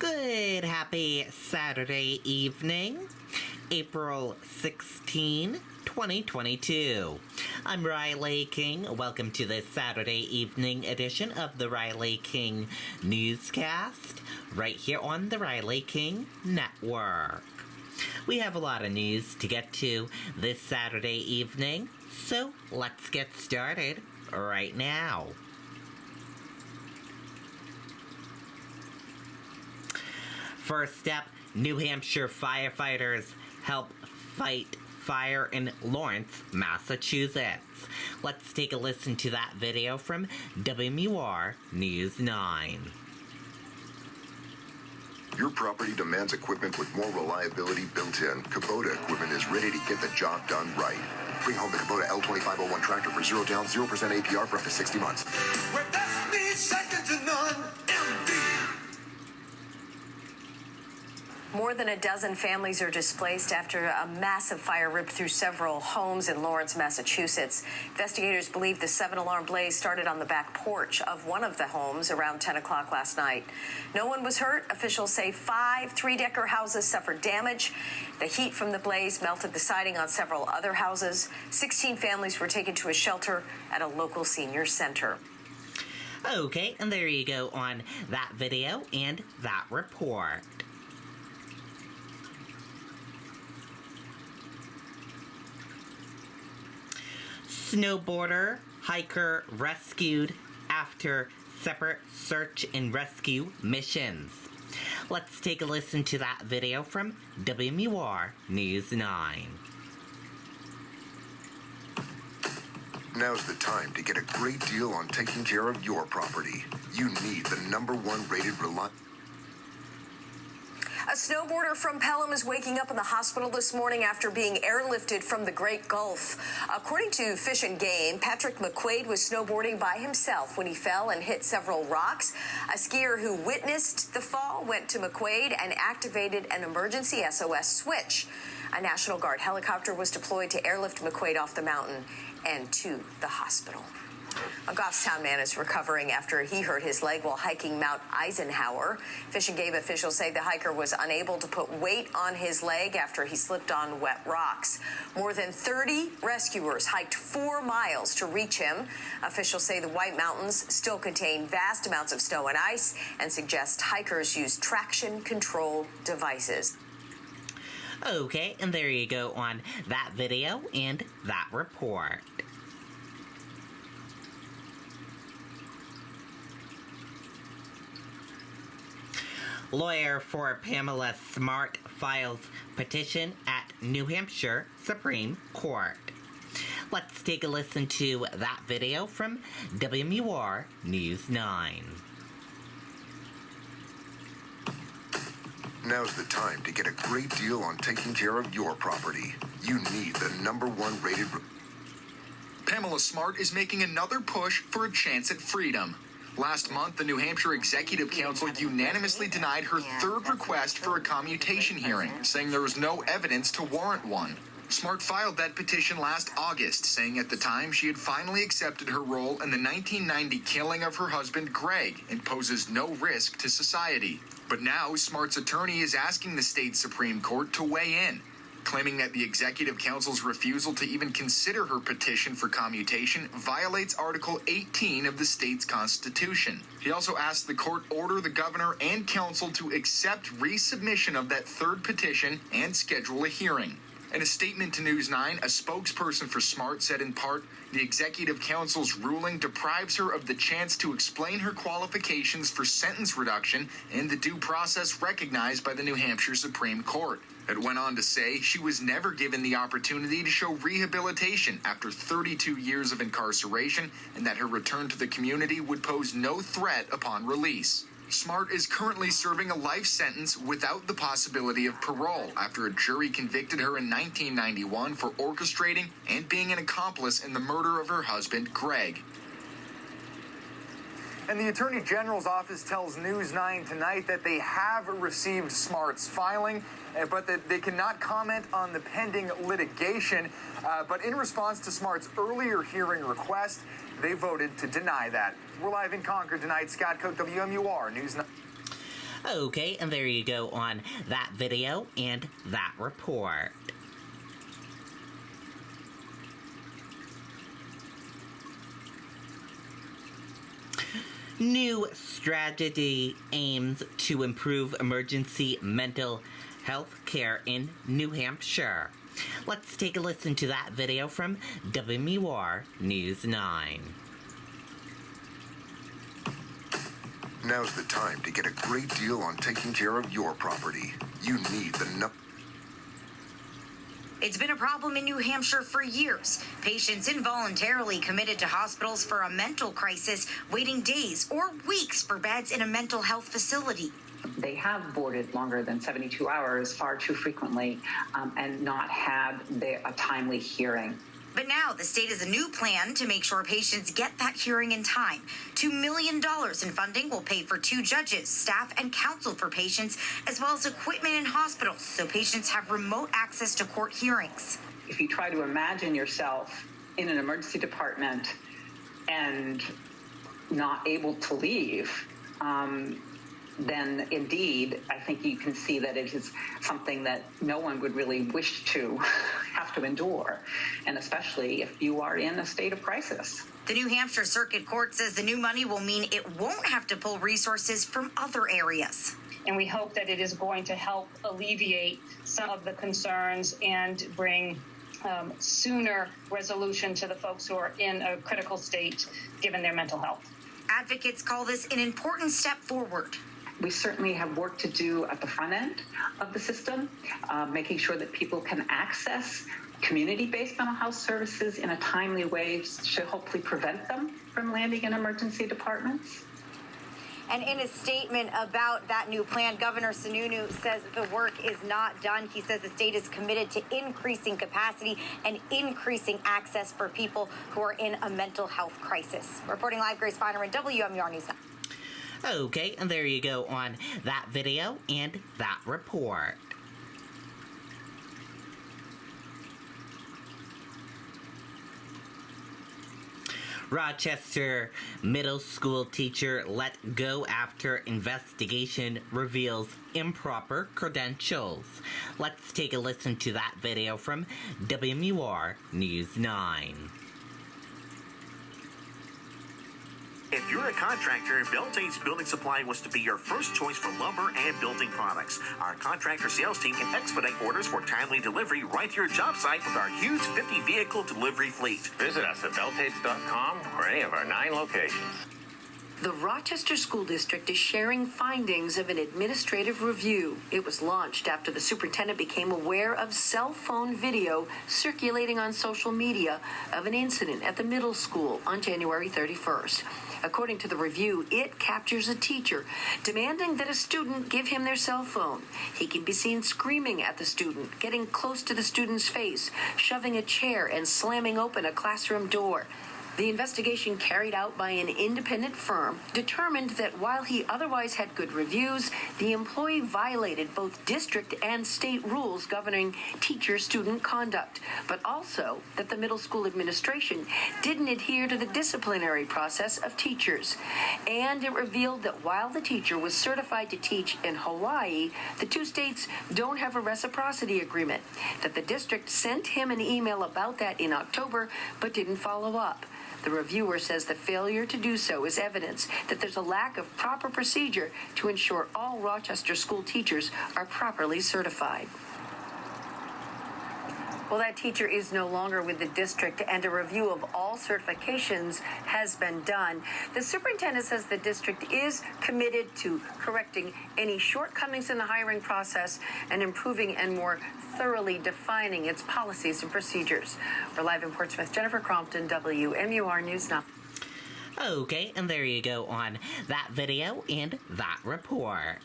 Good, happy Saturday evening, April 16, 2022. I'm Riley King. Welcome to this Saturday evening edition of the Riley King Newscast, right here on the Riley King Network. We have a lot of news to get to this Saturday evening, so let's get started right now. First up, New Hampshire firefighters help fight fire in Lawrence, Massachusetts. Let's take a listen to that video from WMUR News 9. Your property demands equipment with more reliability built in. Kubota equipment is ready to get the job done right. Bring home the Kubota L2501 tractor for 0 down, 0% APR for up to 60 months. Where destiny's second to none, MD. More than a dozen families are displaced after a massive fire ripped through several homes in Lawrence, Massachusetts. Investigators believe the 7-alarm blaze started on the back porch of one of the homes around 10 o'clock last night. No one was hurt. Officials say 5 three-decker houses suffered damage. The heat from the blaze melted the siding on several other houses. 16 families were taken to a shelter at a local senior center. Okay, and there you go on that video and that report. Snowboarder hiker rescued after separate search and rescue missions. Let's take a listen to that video from WMUR News 9. Now's the time to get a great deal on taking care of your property. You need the #1 rated A snowboarder from Pelham is waking up in the hospital this morning after being airlifted from the Great Gulf. According to Fish and Game, Patrick McQuaid was snowboarding by himself when he fell and hit several rocks. A skier who witnessed the fall went to McQuaid and activated an emergency SOS switch. A National Guard helicopter was deployed to airlift McQuaid off the mountain and to the hospital. A Goffstown man is recovering after he hurt his leg while hiking Mount Eisenhower. Fish and Game officials say the hiker was unable to put weight on his leg after he slipped on wet rocks. More than 30 rescuers hiked 4 miles to reach him. Officials say the White Mountains still contain vast amounts of snow and ice and suggest hikers use traction control devices. Okay, and there you go on that video and that report. Lawyer for Pamela Smart files petition at New Hampshire Supreme Court. Let's take a listen to that video from WMUR News 9. Now's the time to get a great deal on taking care of your property. You need the #1 rated. Pamela Smart is making another push for a chance at freedom. Last month, the New Hampshire Executive Council unanimously denied her third request for a commutation hearing, saying there was no evidence to warrant one. Smart filed that petition last August, saying at the time she had finally accepted her role in the 1990 killing of her husband, Greg, and poses no risk to society. But now, Smart's attorney is asking the state Supreme Court to weigh in, claiming that the Executive Council's refusal to even consider her petition for commutation violates Article 18 of the state's constitution. He also asked the court order the governor and council to accept resubmission of that third petition and schedule a hearing. In a statement to News 9, a spokesperson for Smart said in part, the Executive Council's ruling deprives her of the chance to explain her qualifications for sentence reduction and the due process recognized by the New Hampshire Supreme Court. It went on to say she was never given the opportunity to show rehabilitation after 32 years of incarceration and that her return to the community would pose no threat upon release. Smart is currently serving a life sentence without the possibility of parole after a jury convicted her in 1991 for orchestrating and being an accomplice in the murder of her husband, Greg. And the Attorney General's office tells News 9 tonight that they have received Smart's filing, but that they cannot comment on the pending litigation. But in response to Smart's earlier hearing request, they voted to deny that. We're live in Concord tonight. Scott Cote, WMUR News 9. Okay, and there you go on that video and that report. New strategy aims to improve emergency mental health care in New Hampshire. Let's take a listen to that video from WMUR News 9. Now's the time to get a great deal on taking care of your property. You need the It's been a problem in New Hampshire for years. Patients involuntarily committed to hospitals for a mental crisis, waiting days or weeks for beds in a mental health facility. They have boarded longer than 72 hours far too frequently and not had a timely hearing. But now the state has a new plan to make sure patients get that hearing in time. $2 million in funding will pay for 2 judges, staff, and counsel for patients, as well as equipment in hospitals so patients have remote access to court hearings. If you try to imagine yourself in an emergency department and not able to leave, then indeed, I think you can see that it is something that no one would really wish to have to endure, and especially if you are in a state of crisis. The New Hampshire Circuit Court says the new money will mean it won't have to pull resources from other areas. And we hope that it is going to help alleviate some of the concerns and bring sooner resolution to the folks who are in a critical state given their mental health. Advocates call this an important step forward. We certainly have work to do at the front end of the system, making sure that people can access community-based mental health services in a timely way to hopefully prevent them from landing in emergency departments. And in a statement about that new plan, Governor Sununu says the work is not done. He says the state is committed to increasing capacity and increasing access for people who are in a mental health crisis. Reporting live, Grace Feiner in WMUR News 9. Okay, and there you go on that video and that report. Rochester middle school teacher let go after investigation reveals improper credentials. Let's take a listen to that video from WMUR News 9. If you're a contractor, Beltate's Building Supply wants to be your first choice for lumber and building products. Our contractor sales team can expedite orders for timely delivery right to your job site with our huge 50-vehicle delivery fleet. Visit us at beltates.com or any of our 9 locations. The Rochester School District is sharing findings of an administrative review. It was launched after the superintendent became aware of cell phone video circulating on social media of an incident at the middle school on January 31st. According to the review, it captures a teacher demanding that a student give him their cell phone. He can be seen screaming at the student, getting close to the student's face, shoving a chair, and slamming open a classroom door. The investigation carried out by an independent firm determined that while he otherwise had good reviews, the employee violated both district and state rules governing teacher-student conduct, but also that the middle school administration didn't adhere to the disciplinary process of teachers. And it revealed that while the teacher was certified to teach in Hawaii, the 2 states don't have a reciprocity agreement, that the district sent him an email about that in October but didn't follow up. The reviewer says the failure to do so is evidence that there's a lack of proper procedure to ensure all Rochester school teachers are properly certified. Well, that teacher is no longer with the district, and a review of all certifications has been done. The superintendent says the district is committed to correcting any shortcomings in the hiring process and improving and more thoroughly defining its policies and procedures. We're live in Portsmouth. Jennifer Crompton, WMUR News 9. Okay, and there you go on that video and that report.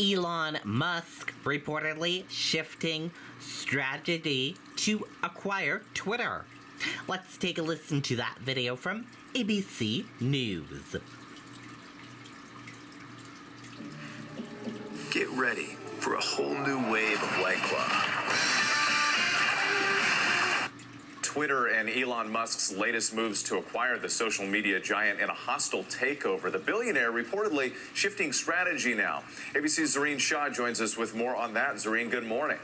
Elon Musk reportedly shifting strategy to acquire Twitter. Let's take a listen to that video from ABC News. Get ready for a whole new wave of White Claw. Twitter and Elon Musk's latest moves to acquire the social media giant in a hostile takeover. The billionaire reportedly shifting strategy now. ABC's Zareen Shah joins us with more on that. Zareen, good morning.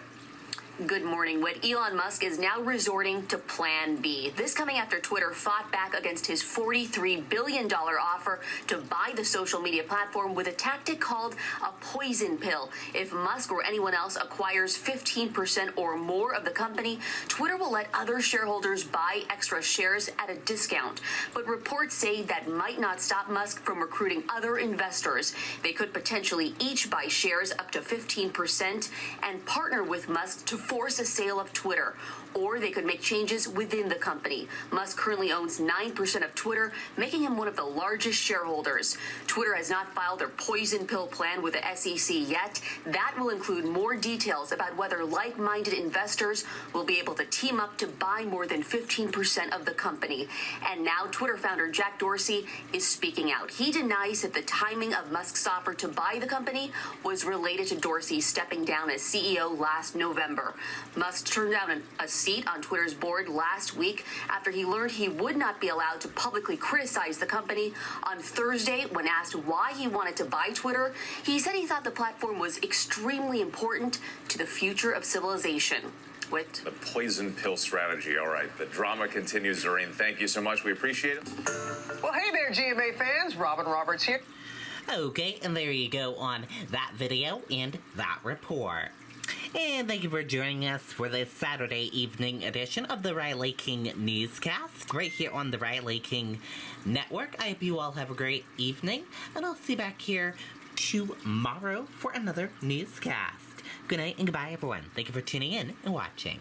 Good morning. What Elon Musk is now resorting to Plan B. This coming after Twitter fought back against his $43 billion offer to buy the social media platform with a tactic called a poison pill. If Musk or anyone else acquires 15% or more of the company, Twitter will let other shareholders buy extra shares at a discount. But reports say that might not stop Musk from recruiting other investors. They could potentially each buy shares up to 15% and partner with Musk to force a sale of Twitter, or they could make changes within the company. Musk currently owns 9% of Twitter, making him one of the largest shareholders. Twitter has not filed their poison pill plan with the SEC yet. That will include more details about whether like-minded investors will be able to team up to buy more than 15% of the company. And now Twitter founder Jack Dorsey is speaking out. He denies that the timing of Musk's offer to buy the company was related to Dorsey stepping down as CEO last November. Musk turned down a seat on Twitter's board last week after he learned he would not be allowed to publicly criticize the company. On Thursday, when asked why he wanted to buy Twitter, he said he thought the platform was extremely important to the future of civilization. With the poison pill strategy. All right, the drama continues. Zareen, thank you so much. We appreciate it. Well, hey there, GMA fans. Robin Roberts here. Okay, and there you go on that video and that report. And thank you for joining us for this Saturday evening edition of the Riley King Newscast, right here on the Riley King Network. I hope you all have a great evening, and I'll see you back here tomorrow for another newscast. Good night and goodbye, everyone. Thank you for tuning in and watching.